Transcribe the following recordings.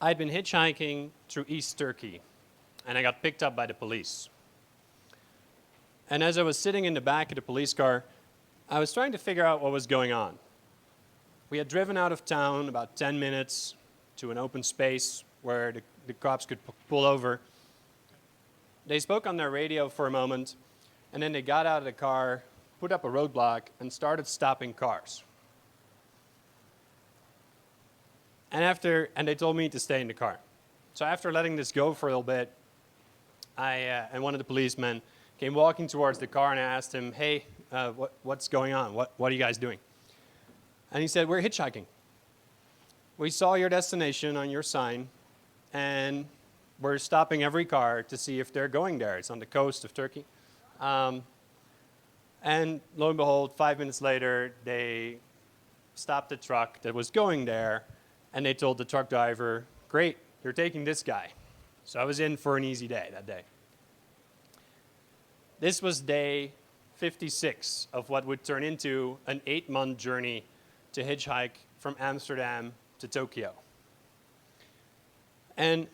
I'd been hitchhiking through East Turkey, and I got picked up by the police. And as I was sitting in the back of the police car, I was trying to figure out what was going on. We had driven out of town about 10 minutes to an open space where the cops could pull over. They spoke on their radio for a moment, and then they got out of the car, put up a roadblock, and started stopping cars. And they told me to stay in the car. So after letting this go for a little bit, and one of the policemen came walking towards the car, and I asked him, hey, what's going on? What are you guys doing? And he said, we're hitchhiking. We saw your destination on your sign, and we're stopping every car to see if they're going there. It's on the coast of Turkey. And lo and behold, 5 minutes later, they stopped the truck that was going there, and they told the truck driver, great, you're taking this guy. So I was in for an easy day that day. This was day 56 of what would turn into an 8-month journey to hitchhike from Amsterdam to Tokyo. And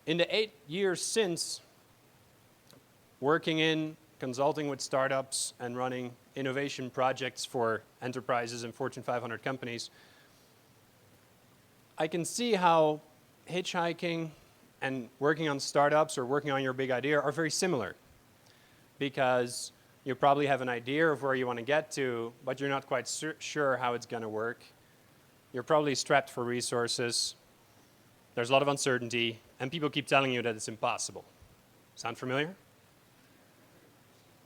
in the 8 years since, working in, consulting with startups, and running innovation projects for enterprises and Fortune 500 companies, I can see how hitchhiking and working on startups or working on your big idea are very similar, because you probably have an idea of where you want to get to, but you're not quite sure how it's going to work. You're probably strapped for resources. There's a lot of uncertainty, and people keep telling you that it's impossible. Sound familiar?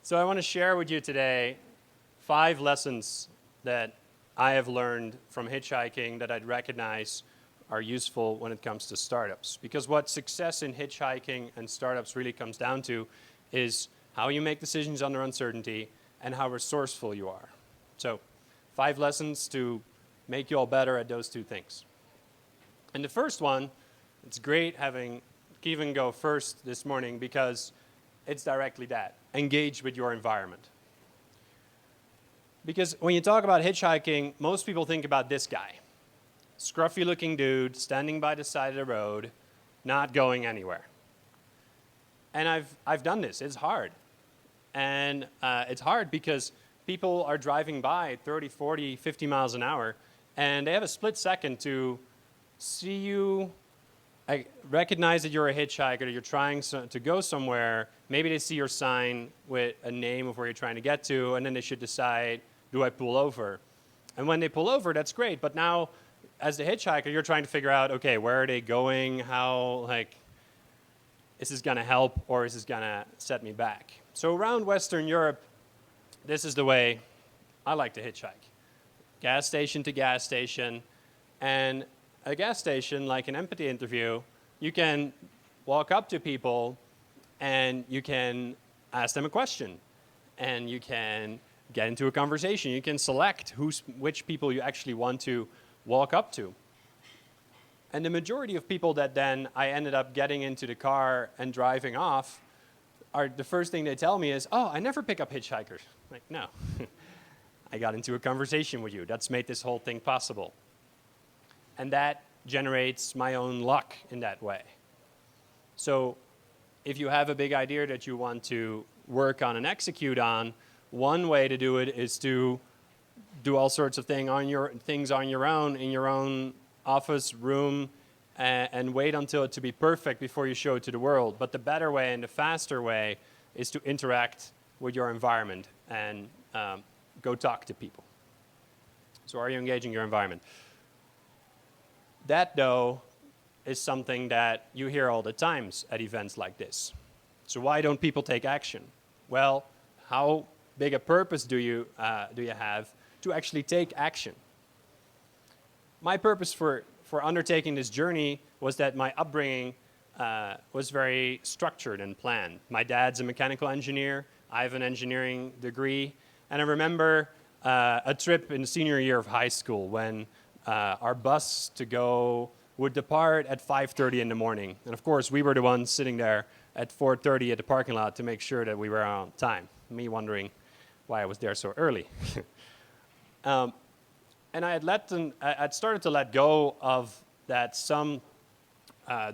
So I want to share with you today 5 lessons that I have learned from hitchhiking that I'd recognize are useful when it comes to startups. Because what success in hitchhiking and startups really comes down to is how you make decisions under uncertainty and how resourceful you are. So 5 lessons to make you all better at those 2 things. And the first one, it's great having Kevin go first this morning because it's directly that. Engage with your environment. Because when you talk about hitchhiking, most people think about this guy. Scruffy looking dude standing by the side of the road, not going anywhere. And I've done this. It's hard. And it's hard because people are driving by 30, 40, 50 miles an hour, and they have a split second to see you, recognize that you're a hitchhiker, that you're trying to go somewhere. Maybe they see your sign with a name of where you're trying to get to, and then they should decide, do I pull over? And when they pull over, that's great. But now, as the hitchhiker, you're trying to figure out, okay, where are they going? How, is this going to help, or is this going to set me back? So around Western Europe, this is the way I like to hitchhike. Gas station to gas station. And at a gas station, like an empathy interview, you can walk up to people and you can ask them a question. And you can get into a conversation. You can select which people you actually want to walk up to. And the majority of people that then I ended up getting into the car and driving off, the first thing they tell me is, oh, I never pick up hitchhikers. Like, no. I got into a conversation with you. That's made this whole thing possible. And that generates my own luck in that way. So if you have a big idea that you want to work on and execute on, one way to do it is to do all sorts of things on your own, in your own office, room, and wait until it to be perfect before you show it to the world. But the better way and the faster way is to interact with your environment and go talk to people. So are you engaging your environment? That, though, is something that you hear all the times at events like this. So why don't people take action? Well, how big a purpose do you have to actually take action? My purpose for undertaking this journey was that my upbringing was very structured and planned. My dad's a mechanical engineer. I have an engineering degree. And I remember a trip in the senior year of high school when our bus to go would depart at 5:30 in the morning. And of course, we were the ones sitting there at 4:30 at the parking lot to make sure that we were on time. Me wondering why I was there so early. And I'd started to let go of that some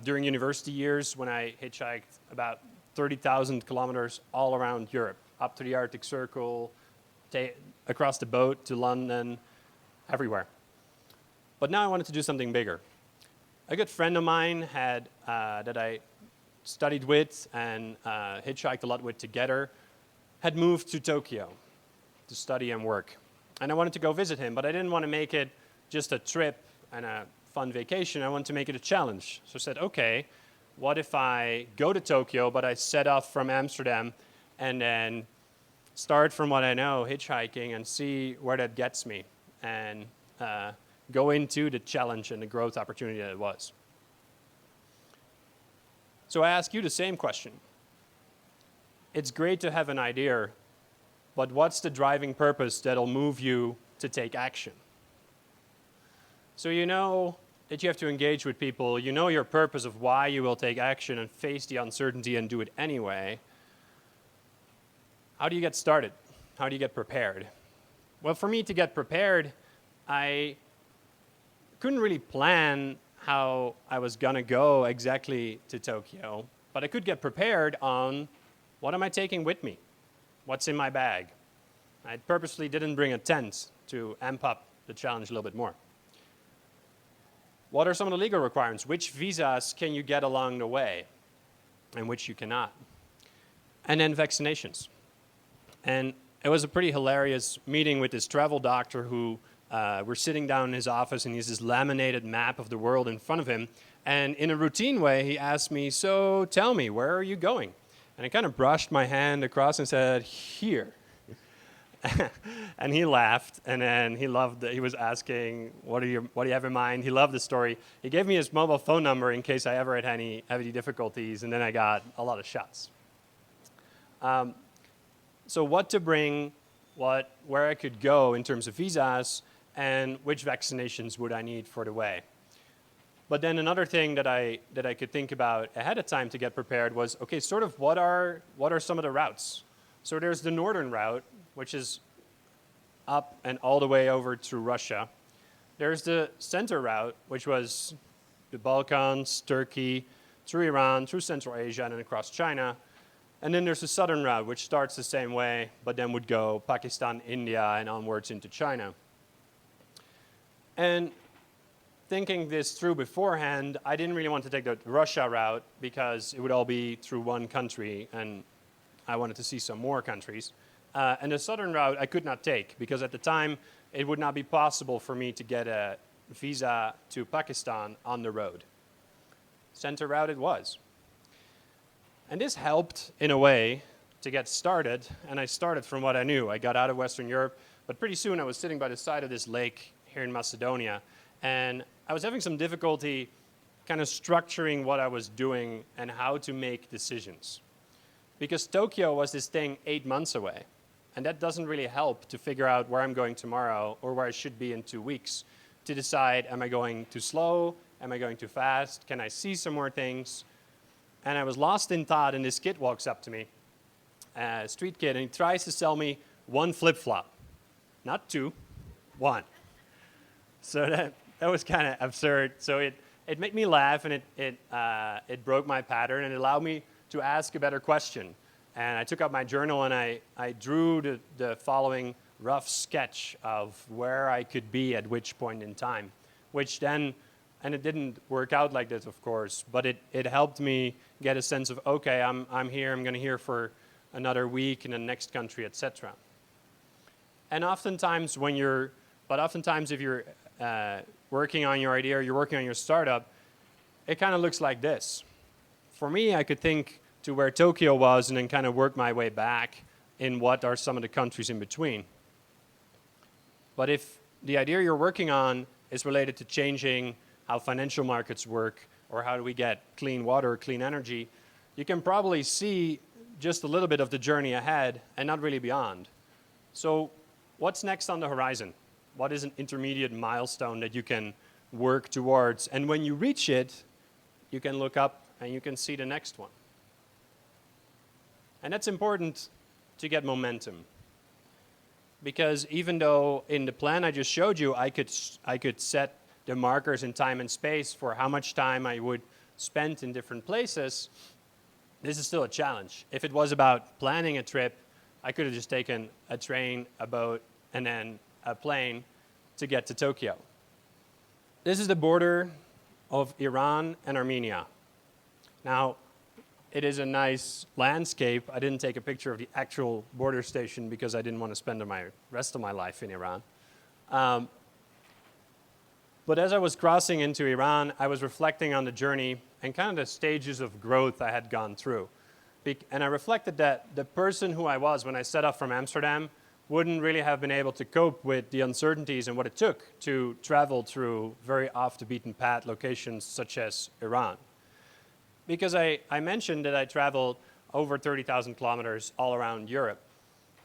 during university years when I hitchhiked about 30,000 kilometers all around Europe, up to the Arctic Circle, across the boat to London, everywhere. But now I wanted to do something bigger. A good friend of mine had that I studied with and hitchhiked a lot with together had moved to Tokyo to study and work. And I wanted to go visit him, but I didn't want to make it just a trip and a fun vacation. I wanted to make it a challenge. So I said, okay, what if I go to Tokyo, but I set off from Amsterdam and then start from what I know, hitchhiking, and see where that gets me, and go into the challenge and the growth opportunity that it was. So I ask you the same question. It's great to have an idea, but what's the driving purpose that'll move you to take action? So you know that you have to engage with people, you know your purpose of why you will take action and face the uncertainty and do it anyway. How do you get started? How do you get prepared? Well, for me to get prepared, I couldn't really plan how I was gonna go exactly to Tokyo, but I could get prepared on what am I taking with me? What's in my bag? I purposely didn't bring a tent to amp up the challenge a little bit more. What are some of the legal requirements? Which visas can you get along the way and which you cannot? And then vaccinations. And it was a pretty hilarious meeting with this travel doctor who we're sitting down in his office and he has this laminated map of the world in front of him. And in a routine way, he asked me, so tell me, where are you going? And I kind of brushed my hand across and said, here. And he laughed, and then he loved it. He was asking, what do you have in mind? He loved the story. He gave me his mobile phone number in case I ever had any difficulties, and then I got a lot of shots. So what to bring, where I could go in terms of visas, and which vaccinations would I need for the way. But then another thing that I could think about ahead of time to get prepared was, okay, sort of what are some of the routes? So there's the northern route, which is up and all the way over to Russia. There's the center route, which was the Balkans, Turkey, through Iran, through Central Asia, and then across China. And then there's the southern route, which starts the same way, but then would go Pakistan, India, and onwards into China. And thinking this through beforehand, I didn't really want to take the Russia route because it would all be through one country, and I wanted to see some more countries. And the southern route I could not take because at the time it would not be possible for me to get a visa to Pakistan on the road. Center route it was. And this helped in a way to get started, and I started from what I knew. I got out of Western Europe, but pretty soon I was sitting by the side of this lake here in Macedonia, and I was having some difficulty kind of structuring what I was doing and how to make decisions. Because Tokyo was this thing 8 months away. And that doesn't really help to figure out where I'm going tomorrow or where I should be in 2 weeks to decide, am I going too slow? Am I going too fast? Can I see some more things? And I was lost in thought, and this kid walks up to me, a street kid, and he tries to sell me one flip-flop. Not two, one. So that was kind of absurd. So it made me laugh, and it broke my pattern, and it allowed me to ask a better question. And I took out my journal and I drew the following rough sketch of where I could be at which point in time, which then, and it didn't work out like this, of course, but it helped me get a sense of, okay, I'm here, I'm gonna here for another week in the next country, etc. And oftentimes if you're working on your idea or you're working on your startup, it kind of looks like this. For me, I could think to where Tokyo was and then kind of work my way back in what are some of the countries in between. But if the idea you're working on is related to changing how financial markets work or how do we get clean water, clean energy, you can probably see just a little bit of the journey ahead and not really beyond. So what's next on the horizon? What is an intermediate milestone that you can work towards? And when you reach it, you can look up and you can see the next one. And that's important to get momentum. Because even though in the plan I just showed you, I could set the markers in time and space for how much time I would spent in different places, this is still a challenge. If it was about planning a trip, I could have just taken a train, a boat, and then a plane to get to Tokyo. This is the border of Iran and Armenia. Now, it is a nice landscape. I didn't take a picture of the actual border station because I didn't want to spend the rest of my life in Iran. But as I was crossing into Iran, I was reflecting on the journey and kind of the stages of growth I had gone through. And I reflected that the person who I was when I set off from Amsterdam wouldn't really have been able to cope with the uncertainties and what it took to travel through very off the beaten path locations such as Iran. Because I mentioned that I traveled over 30,000 kilometers all around Europe,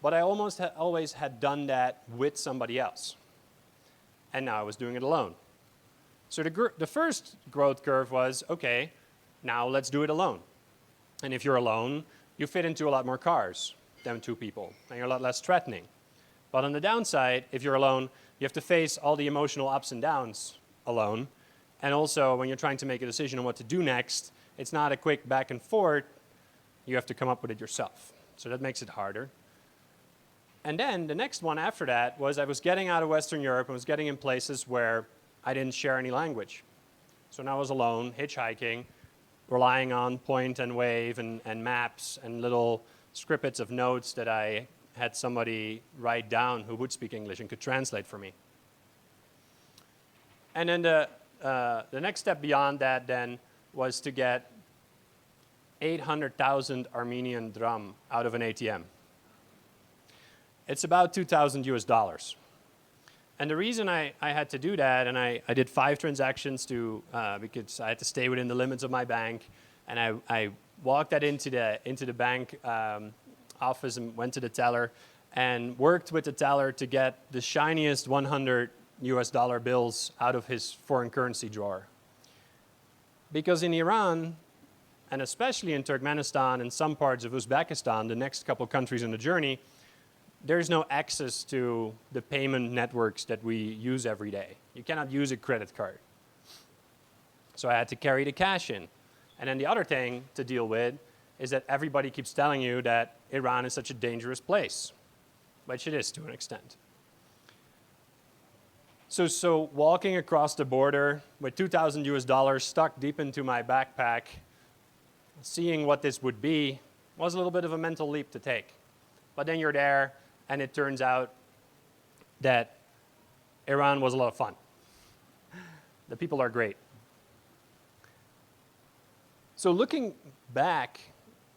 but I almost always had done that with somebody else. And now I was doing it alone. So the first growth curve was, okay, now let's do it alone. And if you're alone, you fit into a lot more cars than two people, and you're a lot less threatening. But on the downside, if you're alone, you have to face all the emotional ups and downs alone. And also, when you're trying to make a decision on what to do next, it's not a quick back and forth. You have to come up with it yourself. So that makes it harder. And then the next one after that was I was getting out of Western Europe and was getting in places where I didn't share any language. So now I was alone, hitchhiking, relying on point and wave and maps and little snippets of notes that I had somebody write down who would speak English and could translate for me. And then the next step beyond that then was to get 800,000 Armenian dram out of an ATM. It's about 2,000 US dollars. And the reason I had to do that, and I did 5 transactions because I had to stay within the limits of my bank, and I walked that into the bank office and went to the teller and worked with the teller to get the shiniest 100 US dollar bills out of his foreign currency drawer. Because in Iran, and especially in Turkmenistan and some parts of Uzbekistan, the next couple countries in the journey, there's no access to the payment networks that we use every day. You cannot use a credit card. So I had to carry the cash in. And then the other thing to deal with is that everybody keeps telling you that Iran is such a dangerous place, which it is to an extent. So walking across the border with 2,000 US dollars stuck deep into my backpack, seeing what this would be, was a little bit of a mental leap to take. But then you're there, and it turns out that Iran was a lot of fun. The people are great. So looking back,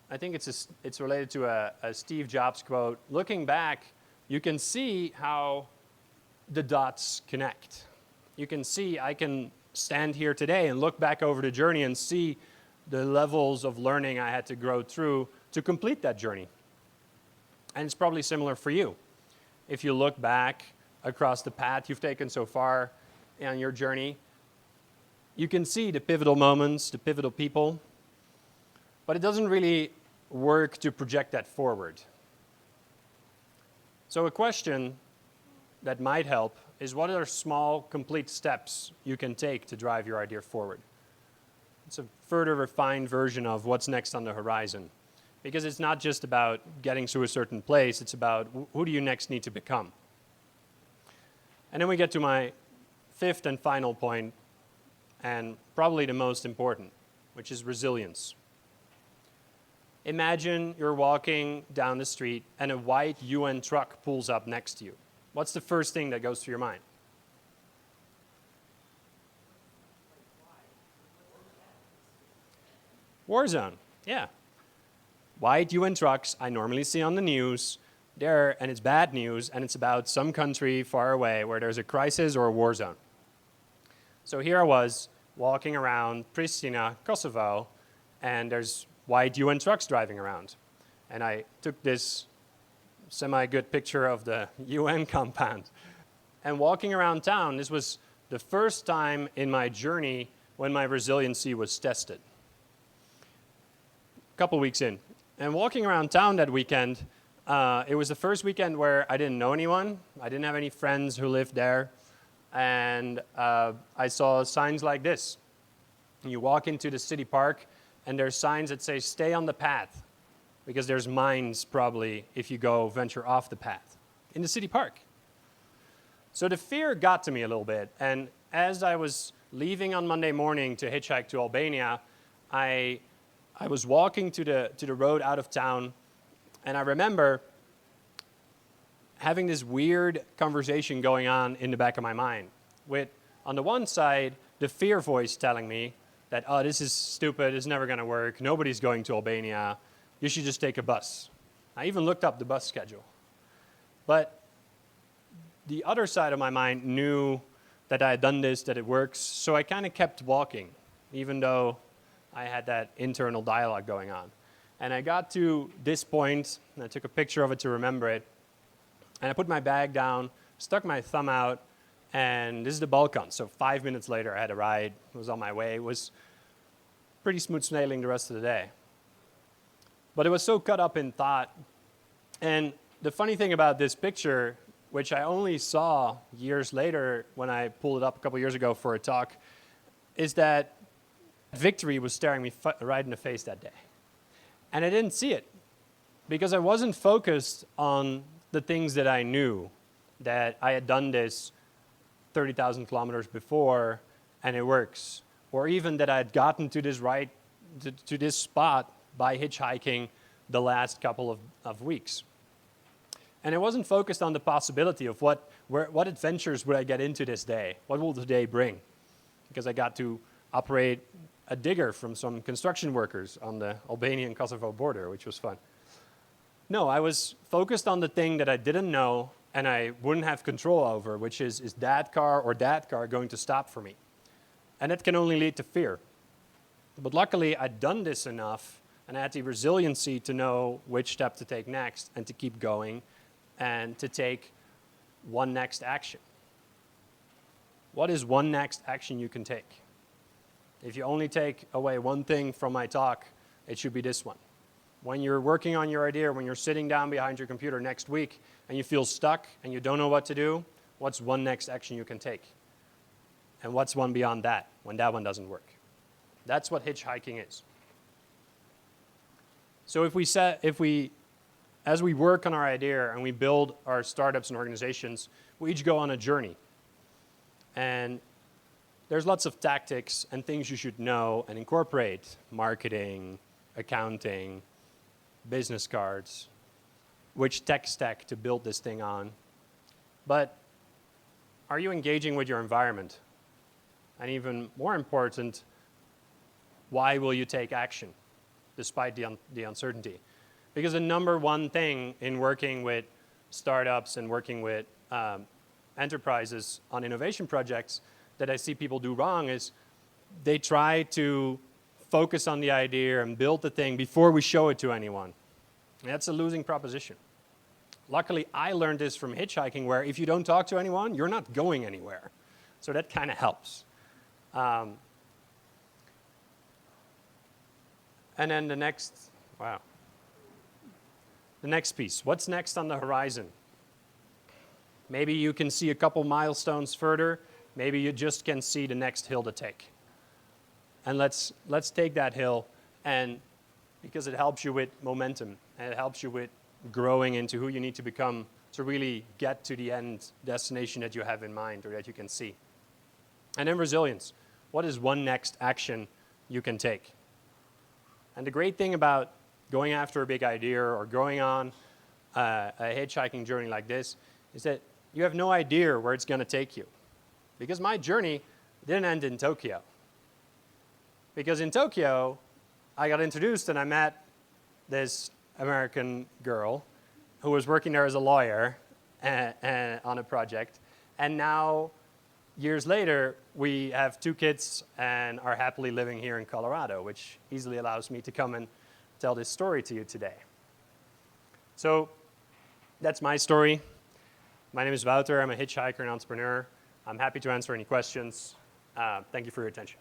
I think it's related to a Steve Jobs quote. Looking back, you can see how the dots connect. You can see I can stand here today and look back over the journey and see the levels of learning I had to grow through to complete that journey. And it's probably similar for you. If you look back across the path you've taken so far on your journey, you can see the pivotal moments, the pivotal people, but it doesn't really work to project that forward. So a question that might help is, what are small, complete steps you can take to drive your idea forward? It's a further refined version of what's next on the horizon. Because it's not just about getting to a certain place, it's about who do you next need to become. And then we get to my 5th and final point, and probably the most important, which is resilience. Imagine you're walking down the street and a white UN truck pulls up next to you. What's the first thing that goes through your mind? War zone, yeah. White UN trucks I normally see on the news, and it's bad news, and it's about some country far away where there's a crisis or a war zone. So here I was walking around Pristina, Kosovo, and there's white UN trucks driving around. And I took this semi-good picture of the UN compound. And walking around town, this was the first time in my journey when my resiliency was tested. A couple weeks in. And walking around town that weekend, it was the first weekend where I didn't know anyone. I didn't have any friends who lived there. And I saw signs like this. And you walk into the city park, and there's signs that say, stay on the path, because there's mines probably if you go venture off the path in the city park. So the fear got to me a little bit, and as I was leaving on Monday morning to hitchhike to Albania, I was walking to the road out of town, and I remember having this weird conversation going on in the back of my mind with, on the one side, the fear voice telling me that, oh, this is stupid, it's never going to work, nobody's going to Albania, you should just take a bus. I even looked up the bus schedule. But the other side of my mind knew that I had done this, that it works, so I kind of kept walking, even though I had that internal dialogue going on. And I got to this point, and I took a picture of it to remember it, and I put my bag down, stuck my thumb out, and this is the Balkan. So 5 minutes later, I had a ride, was on my way. It was pretty smooth sailing the rest of the day. But it was so caught up in thought. And the funny thing about this picture, which I only saw years later when I pulled it up a couple years ago for a talk, is that victory was staring me right in the face that day. And I didn't see it because I wasn't focused on the things that I knew, that I had done this 30,000 kilometers before and it works, or even that I had gotten to this to this spot by hitchhiking the last couple of weeks. And I wasn't focused on the possibility of what adventures would I get into this day, what will the day bring, because I got to operate a digger from some construction workers on the Albanian-Kosovo border, which was fun. No, I was focused on the thing that I didn't know and I wouldn't have control over, which is that car or that car going to stop for me? And that can only lead to fear. But luckily, I'd done this enough and I had the resiliency to know which step to take next and to keep going and to take one next action. What is one next action you can take? If you only take away one thing from my talk, it should be this one. When you're working on your idea, when you're sitting down behind your computer next week and you feel stuck and you don't know what to do, what's one next action you can take? And what's one beyond that when that one doesn't work? That's what hitchhiking is. So as we work on our idea and we build our startups and organizations, we each go on a journey. And there's lots of tactics and things you should know and incorporate: marketing, accounting, business cards, which tech stack to build this thing on. But are you engaging with your environment? And even more important, why will you take action despite the uncertainty? Because the number one thing in working with startups and working with enterprises on innovation projects that I see people do wrong is they try to focus on the idea and build the thing before we show it to anyone. And that's a losing proposition. Luckily, I learned this from hitchhiking, where if you don't talk to anyone, you're not going anywhere. So that kind of helps. And then the next piece, what's next on the horizon? Maybe you can see a couple milestones further. Maybe you just can see the next hill to take. And let's take that hill, and because it helps you with momentum and it helps you with growing into who you need to become to really get to the end destination that you have in mind or that you can see. And then resilience. What is one next action you can take? And the great thing about going after a big idea or going on a hitchhiking journey like this is that you have no idea where it's going to take you. Because my journey didn't end in Tokyo. Because in Tokyo, I got introduced and I met this American girl who was working there as a lawyer on a project. And now, years later, we have 2 kids and are happily living here in Colorado, which easily allows me to come and tell this story to you today. So that's my story. My name is Wouter. I'm a hitchhiker and entrepreneur. I'm happy to answer any questions. Thank you for your attention.